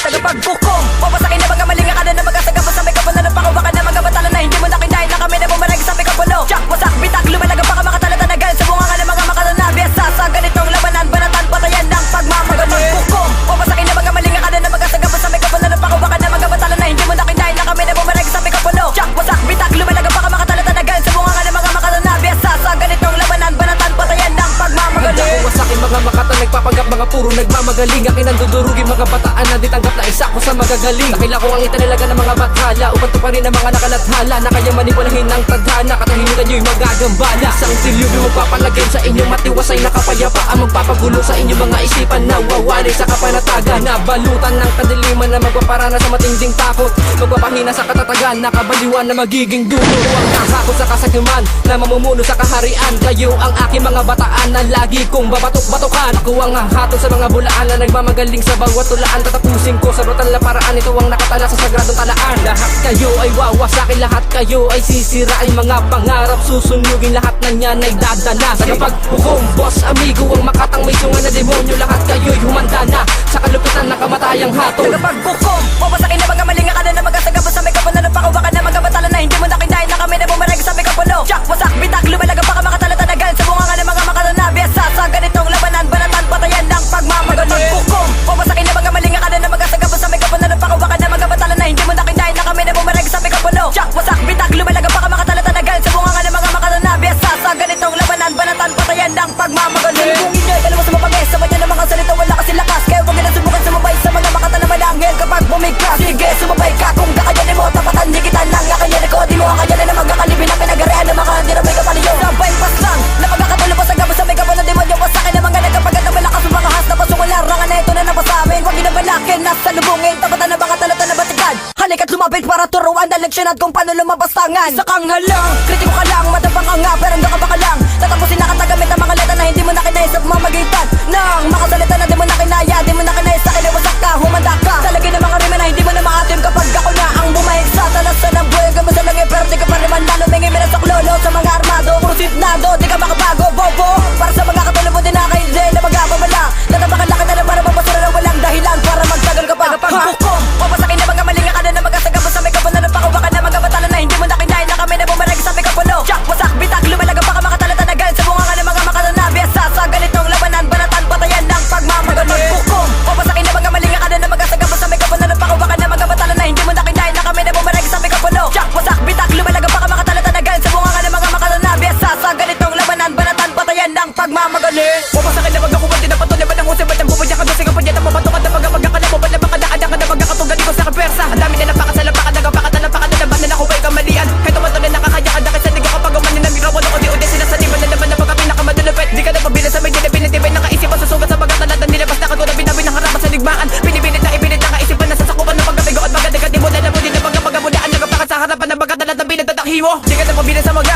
Tagapagbukom, papasakin na mga malinga ka na na mag-asagap sa may kapal na napakuwakan na mga batala na hindi mo nakinain na kami na bumarag sa may kapuno. Jack, wasak, bitak, lumalaga baka makatalata na galit sa bunga ka na mga makatanabi sa ganitong labanan, banatan, patayan ng pagmamagano. Tagapagbukom, papasakin na mga malinga ka na na mag-asagap sa may kapal na napakuwakan na mga batala na hindi mo nakinain na kami na bumarag sa may kapuno. Jack, wasak, bitak, lumalaga baka makatalata na galit sa bunga ka na mga makatanabi sa ganitong labanan, banatan, patayan ng pagmamagano. Wasakin mga makata, nagpapanggap mga puro nagmamagaling. Akin ang dudurugin mga bataan na ditanggap na isa ko sa magagaling. Nakila ko ang itanilaga ng mga bathala upang tuparin ang mga nakalathala na kaya manipulahin ng tadhana. Katahimikan nyo'y magagambala. Isang silyo'y magpapalagay sa inyong matiwasay na kapayapa ang magpapagulo sa inyong mga isipan na wawali sa kapanatagan. Nabalutan ng kadiliman na magpaparana sa matinding takot, magpapahina sa katatagan na kabaliwan na magiging dulo. Ang nakakot sa kasakiman na mamumuno sa kaharian. Kayo ang aking mga bataan na lagi kong babatok-batokan. Ako ang hahatol sa mga bulaan na nagmamagaling sa bawat tulaan. Tatapusin ko sa brutal na paraan, ito ang nakatala sa sagradong talaan. Lahat kayo ay wawasakin, lahat kayo ay sisirain. Mga pangarap susunugin, lahat na niyan ay dadala. Sa kapaghukom, boss, amigo, ang makatang may sunga na demonyo. Lahat kayo'y humanda na sa kalupitan ng kamatayang hatol. Tagapagbukom, papasakin na mga malinga ka na na mag-asagap sa may kapal na napakuwakan na mga batala na hindi mo nakinain na kami na bumarag sa may kapuno. Jack, wasak, bitak, lumalaga baka makatalata na galit sa bunga ka na mga makatanabi sa ganitong labanan, banatan, patayan ng pagmamagano. Tagapagbukom, papasakin na mga malinga ka na na mag-asagap sa may kapal na napakuwakan na mga batala na hindi mo nakinain na kami na bumarag sa may kapuno. Jack, wasak, bitak, lumalaga baka makatalata na galit sa bunga ka na mga makatanabi sa ganitong labanan, banatan, patayan ng pagmamagano. Kung inyo'y dalawa sa mapagay, sabay niya ng mga salita, wala kasi lakas. Kaya huwag na subukan sumabay sa mga makatala malangil kapag bumigkas. Sige, sumabay ka kung kakayanin mo, tapatan, higitan lang kakayanin ko. Di mo kakayanin na magkakalibin na pinagarihan ng mga hindi na may kapaliyo. Sabay pas lang, na pagkakatulo pa sa gabo sa may kapal na demonyo. Pasakin ng mga nagkapagat na malakas ng mga has na pasungan larangan na ito na napasamin. Huwag inabalakin, nasa lubungin, tapatan na mga talata na batikan. Halika't lumapit para turuan na leksyon at kung paano lumabastangan. Isa kang halang, kritiko ka lang, matapang ka nga, pero hanggang ka pa ka lang. Tatapusin na katagamit ang mga leta na hindi mo nakinaya sa pamamagitan ng makasalita na di mo nakinaya, di mo nakinaya sa kinawasak ka, humanda ka. Talagin ng mga rima na hindi mo na maatim kapag ako na ang bumahig sa talasan ng buhay. Gamo sa langit pero di ka pa rin manlalo, may ngimira sa klolo sa mga armado. Puro sitnado, di ka makabago, bobo. Para sa mga katulad mo din na kayo na magkababala. Tatapakan lang kita na para mapasura na walang dahilan para magtagal ka pa. Tagapagbukom, papasakin na mga malinga ka na na mag-asagap sa may kapal na napakuwakan na mga batala na hindi mo nakinain na kami na bumarag sa may kapuno. Jack, wasak, bitak, lumalaga baka makatalata na galit sa bunga ka na mga makatanabi sa ganitong labanan, banatan, patayan ng pagmamagano. Tagapagbukom, papasakin na mga malinga ka na na mag-asagap sa may kapal na napakuwakan na mga batala na hindi mo nakinain na kami na bumarag sa may kapuno. Jack, wasak, bitak, lumalaga baka makatalata na galit sa bunga ka na mga makatanabi sa ganitong labanan, banatan, patayan ng pagmamagano. Papasakin na magkakubanti na patuloy ba ng husay ba't ang pupadya ka doon sa kapadya na mapatukan na magkakala mo ba't na makadaan ka na magkakatugan di ko sa kapersa. Ang dami na napakasalapakan, nagapakat na napakadalaban na nakubay kamalian. Kahit tumatuloy nakakaya ka sa liga kapag umanin ng mikropono o di-ude sinasaniban na naman na pagka pinakamadalupet. Di ka na pabila sa may dinabinitibay ng kaisipan sa sugat sa mga talatan nilabas na kago na binabi ng harapan sa ligmaan. Pinipilit na ibilit na kaisipan na sasakupan ng pagkabigo at magadagat di mo na mo din na pagkapagamulaan nagapakat sa harapan ng pagkatalat ng pinagtatakhiwo. Di ka na pabila sa mga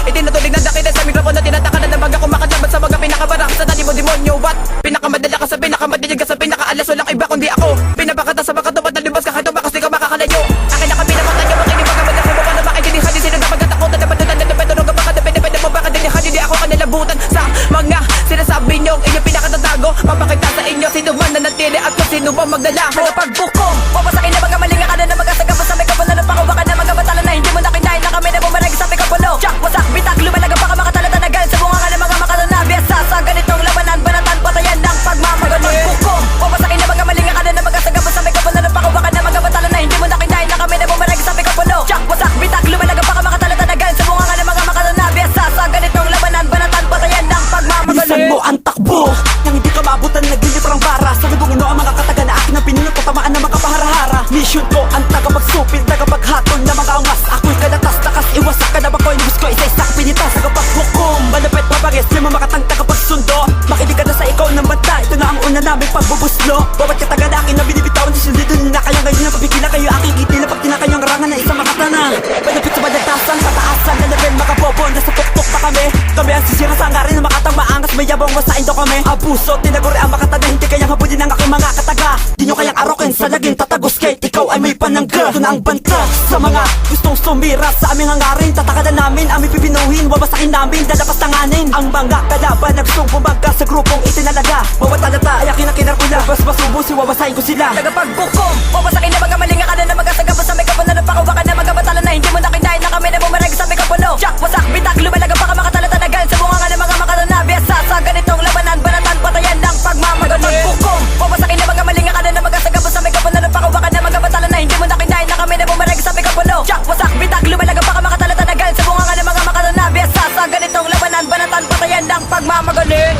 itinatulig na dakila sa mikropono tinataka na ng mga kumakalaban sa mga pinakabarak sa tali mo demonyo. What? Pinakamadala ka sa pinakamadilig ka sa pinakaalas, walang iba kundi ako. Pinapakata sa makatupad na libas ka kahit umakas di ka makakalayo. Akin na kami naman tayo makinig pagkamadala mo para makaintindihan di sila na pagkatakutan na patutan na napetulog ang baka depende mo baka dinihan di ako kanilabutan sa mga sinasabi nyo inyong pinakatatago. Mapakita sa inyo sino man na natili at kung sino ba magdala. Tagapagbukom, papasakin na mga malinga ka na na mag-asagap sa may kapal na napakuwakan na mga batala na hindi mo nakinain na kami na bumarag sa may kapuno. Jack, wasak, bitak, lumalaga baka makatalata na galit sa bunga ka na mga makatanabi sa ganitong labanan, banatan, patayan ng pagmamagano. Tagapagbukom, papasakin na mga malinga ka na na mag-asagap sa may kapal na napakuwakan na mga batala na hindi mo nakinain na kami na bumarag sa may kapuno. Jack, wasak, bitak, lumalaga baka makatalata na galit sa bunga ka na mga makatanabi sa ganitong labanan, banatan, patayan ng pagmamagano. Bilisan mo ang takbo nang hindi ka maabutan, naglilip ang bara. Sa libungin mo ang mga kataga na akin ang pinunod, tatamaan ng mga pahara-hara. Mission ko ang tagapagsupil, tagapaghatol na mga angas. Ako'y kalatas, takas, iwasak ka na ba ko? Inubos ko isa-isak, pinitas, tagapaghukom. Malapit, mapagis, di mo makatang tagapagsundo. Makinig ka na sa ikaw ng banta, ito na ang una naming pagbubuslo. Bawat kataga na akin na binibitawan, susunod na kayo ngayon na pabigila kayo aking itin na pag tinakay yung rangan na isang makatanang. Palapit sa balagtasan, kataasan na level, makabobo, nasa tuktok pa kami. Kami ang sisira sa hangarin na makatang maangas, may yabang wasain daw kami. Abuso, tinaguri ang makatana, hindi kayang habulin ang aking mga kataga. Di nyo kayang arokin sa laging tatagos, kahit ikaw ay ay may panangga. Ito na ang banta sa mga gustong sumira sa aming hangarin. Tatakadan namin, aming pipinuhin, wawasakin namin, dalapas tanganin. Ang mga kalaban nagsumbumangga sa grupong itinalaga. Bawat talata ay akin ang kinarkula, bas masubusin, wawasakin ko sila. Tagapagbukom, wawasakin na mga malinga ka na magasagabos sa mikrofon na napakawakan na mga batala na hindi mo nakinain na kami na bumarag sa mikropono. Jack, wasak, bitak, lumalaga baka makatalata-nagal sa bunga nga ng mga makaranabiasa sa ganitong labanan, banatan, patayan ng pagmamagano. Tagapagbukom, wawasakin na mga malinga ka na magasagabos sa mikrofon na napakawakan na mga batala na hindi mo nakinain na kami na bumarag sa mikropono. Jack, wasak, bitak, lumalaga baka makatalata-nagal sa bunga nga ng mga makaranabiasa sa ganitong labanan, banatan, patayan ng pagmamagaling.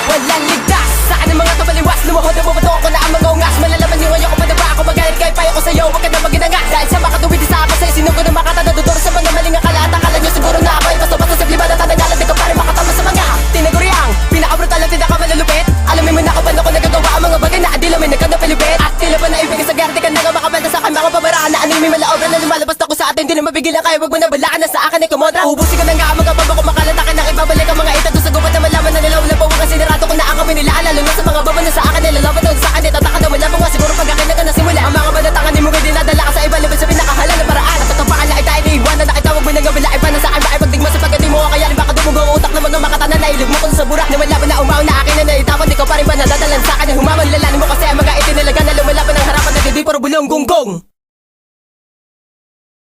Walang ligtas sa akin mga kabaliwas. Lumahod na bumato ako na ang mga ungas. Malalaman nyo ngayon kung madaba ako magalit. Kahit payo ko sa'yo, huwag ka na maginanga. Dahil sa makatuwid sa ako sa'yo, sino ko na makatadudor sa mga maling akala. At akala nyo siguro na ako ay basta-basta sa liba na tanangalan. Di ko pare makatama sa mga tinaguriang pinaka-brutal at pinaka-malulupit. Alamin mo na kung paano ko nagagawa ang mga bagay na adila may nagkadapilipit. At tila ba na ibigay sa gardi ka na nga makabenta sa akin mga pamaraan na anime malaobra na lumalabas na ko sa atin. Di na mabigilan kaya huwag mo na balakan na sa akin ay kumontra. Ubusin ko na nga ang